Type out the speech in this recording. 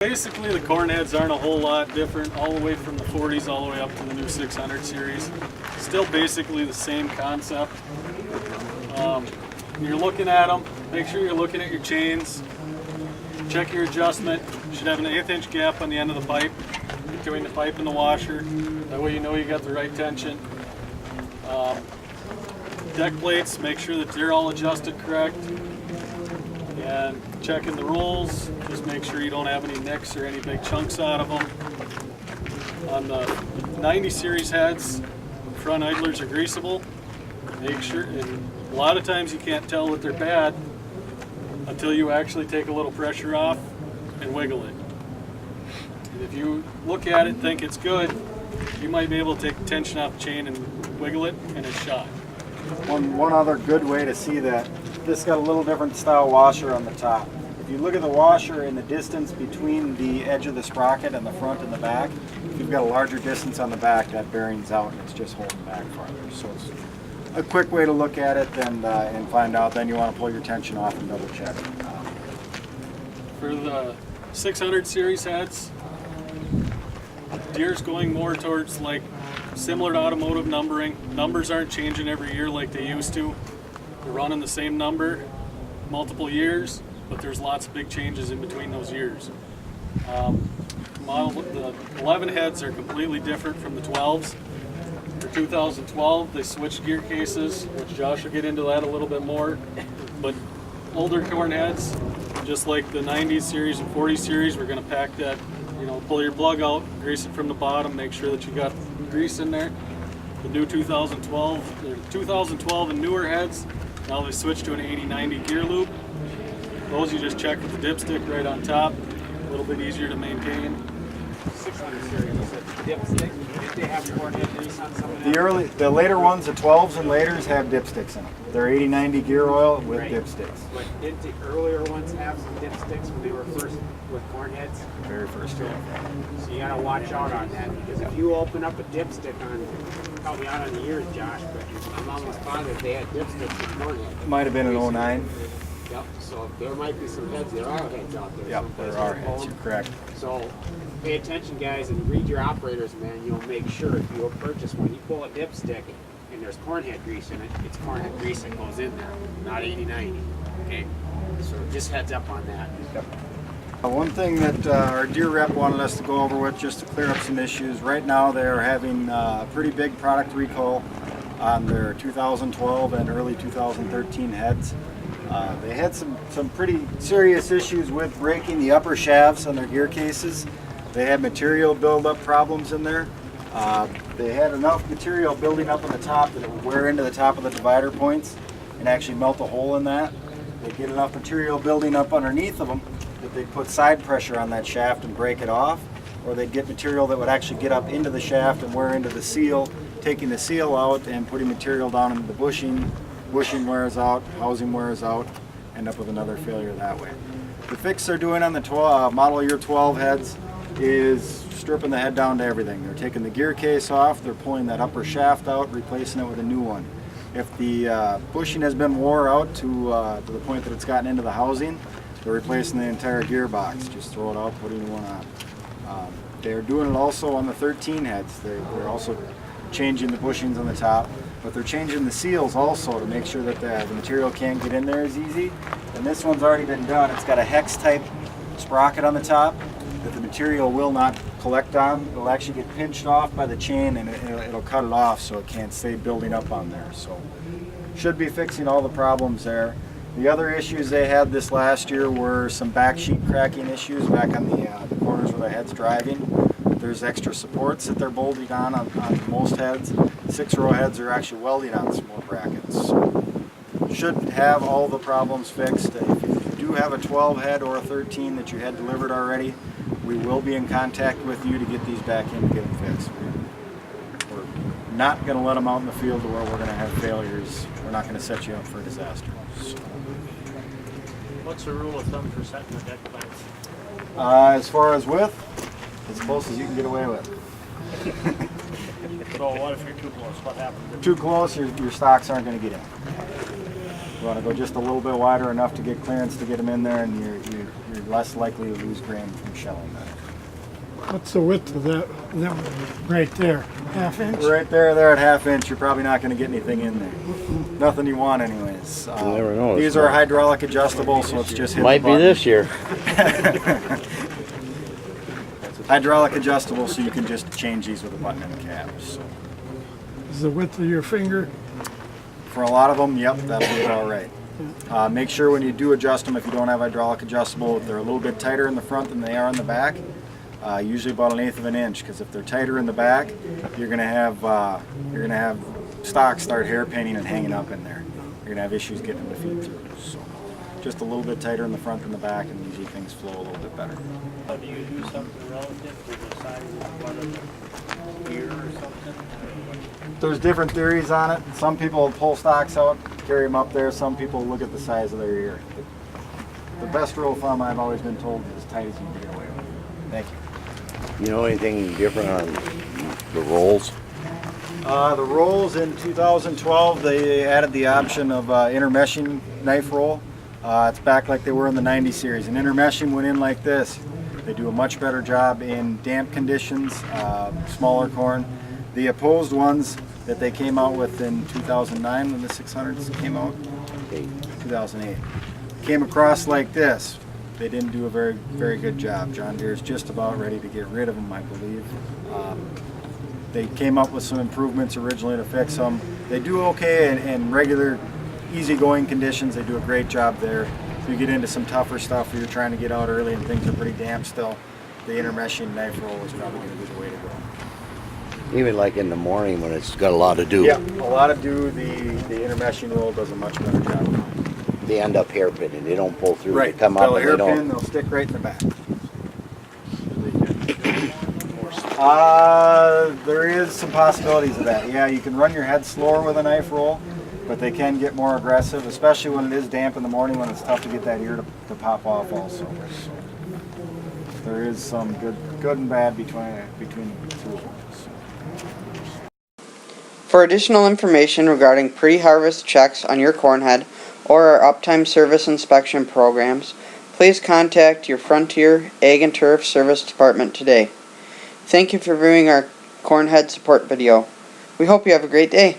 Basically, the corn heads aren't a whole lot different, all the way from the 40s all the way up to the new 600 series. Still basically the same concept. When you're looking at them, make sure you're looking at your chains. Check your adjustment. You should have an 1/8 inch gap on the end of the pipe between the pipe and the washer. That way you know you got the right tension. Deck plates, make sure that they're all adjusted correct. And checking the rolls, just make sure you don't have any nicks or any big chunks out of them. On the 90 series heads, front idlers are greasable. Make sure, and a lot of times you can't tell that they're bad until you actually take a little pressure off and wiggle it. And if you look at it and think it's good, you might be able to take the tension off the chain and wiggle it, and it's shot. One other good way to see that, this got a little different style washer on the top. If you look at the washer in the distance between the edge of the sprocket and the front and the back, if you've got a larger distance on the back, that bearing's out and it's just holding back farther. So it's a quick way to look at it and find out. Then you want to pull your tension off and double check. For the 600 series heads, Deere's going more towards like similar to automotive numbering. Numbers aren't changing every year like they used to. They're running the same number multiple years, but there's lots of big changes in between those years. The 11 heads are completely different from the 12s. For 2012, they switched gear cases, which Josh will get into that a little bit more. But older corn heads, just like the 90 series and 40 series, we're going to pack that, pull your plug out, grease it from the bottom, make sure that you got grease in there. The new 2012 and newer heads, now they switched to an 80-90 gear loop. Those you just check with the dipstick right on top, a little bit easier to maintain. 600 series, you said dipstick. Did they have corn head grease on some of them? The later ones, the 12s and laters, have dipsticks in them. They're 80-90 gear oil with dipsticks. But did the earlier ones have some dipsticks when they were first with corn heads? Very first year. So you gotta watch out on that, because if you open up a dipstick on, help me out on the years, Josh, but I'm almost positive they had dipsticks with corn heads. Might have been an 09. Yep, so there might be some heads, there are heads out there. Yep, there are heads, you're correct. So pay attention, guys, and read your operator's manual. Make sure if you purchase one, you pull a dipstick and there's corn head grease in it, it's corn head grease that goes in there, not 80-90. Okay, so just heads up on that. Yep. One thing that our Deere rep wanted us to go over with, just to clear up some issues. Right now they are having a pretty big product recall on their 2012 and early 2013 heads. They had some pretty serious issues with breaking the upper shafts on their gear cases. They had material buildup problems in there. They had enough material building up on the top that it would wear into the top of the divider points and actually melt a hole in that. They get enough material building up underneath of them that they'd put side pressure on that shaft and break it off, or they'd get material that would actually get up into the shaft and wear into the seal, taking the seal out and putting material down into the bushing. Bushing wears out, housing wears out, end up with another failure that way. The fix they're doing on the model year 12 heads is stripping the head down to everything. They're taking the gear case off, they're pulling that upper shaft out, replacing it with a new one. If the bushing has been wore out to the point that it's gotten into the housing, they're replacing the entire gearbox. Just throw it out, put a new one on. They're doing it also on the 13 heads. They're also changing the bushings on the top, but they're changing the seals also to make sure that the material can't get in there as easy. And this one's already been done. It's got a hex type sprocket on the top that the material will not collect on. It'll actually get pinched off by the chain and it'll cut it off so it can't stay building up on there. So should be fixing all the problems there. The other issues they had this last year were some back sheet cracking issues back on the corners where the head's driving. There's extra supports that they're bolting on most heads. 6-row heads are actually welding on some more brackets. So should have all the problems fixed. If you do have a 12 head or a 13 that you had delivered already, we will be in contact with you to get these back in and get them fixed. We're not going to let them out in the field to where we're going to have failures. We're not going to set you up for a disaster. So. What's the rule of thumb for setting the deck length? As far as width, as close as you can get away with. So what if you're too close? What happens? Too close, your stocks aren't going to get in. You want to go just a little bit wider, enough to get clearance to get them in there, and you're less likely to lose grain from shelling better. What's the width of that right there? Half inch? Right there at half inch, you're probably not going to get anything in there. Nothing you want anyways. You never know. These are hydraulic adjustable, so it's just hit Might the be button. this year. Hydraulic adjustable, so you can just change these with a button and a cap. So Is the width of your finger? for a lot of them, yep, that'll be about right. Make sure when you do adjust them, if you don't have hydraulic adjustable, they're a little bit tighter in the front than they are in the back. Usually about 1/8 of an inch, because if they're tighter in the back, you're gonna have stock start hairpinning and hanging up in there. You're gonna have issues getting them to feed through. So just a little bit tighter in the front than the back, and usually things flow a little bit better. Do you do something relative to the size of part of the ear or something? There's different theories on it. Some people pull stocks out, carry them up there. Some people look at the size of their ear. The best rule of thumb I've always been told is as tight as you can get away with. Thank you. You know anything different on the rolls? The rolls in 2012, they added the option of intermeshing knife roll. It's back like they were in the 90 series. And intermeshing went in like this. They do a much better job in damp conditions, smaller corn. The opposed ones that they came out with in 2009 when the 600s came out, 2008, came across like this. They didn't do a very good job. John Deere's just about ready to get rid of them, I believe. They came up with some improvements originally to fix them. They do okay in regular, easygoing conditions. They do a great job there. If you get into some tougher stuff where you're trying to get out early and things are pretty damp still, the intermeshing knife roll is probably going to be the way to go. Even like in the morning when it's got a lot to do. Yeah, a lot of the intermeshing roll does a much better job. They end up hairpinning. They don't pull through. Right, They come they'll up and they hairpin, don't. they'll stick right in the back. There is some possibilities of that. Yeah, you can run your head slower with a knife roll, but they can get more aggressive, especially when it is damp in the morning when it's tough to get that ear to pop off also. So there is some good and bad between the two of them. So. For additional information regarding pre-harvest checks on your corn head or our uptime service inspection programs, please contact your Frontier Ag and Turf Service Department today. Thank you for viewing our corn head support video. We hope you have a great day.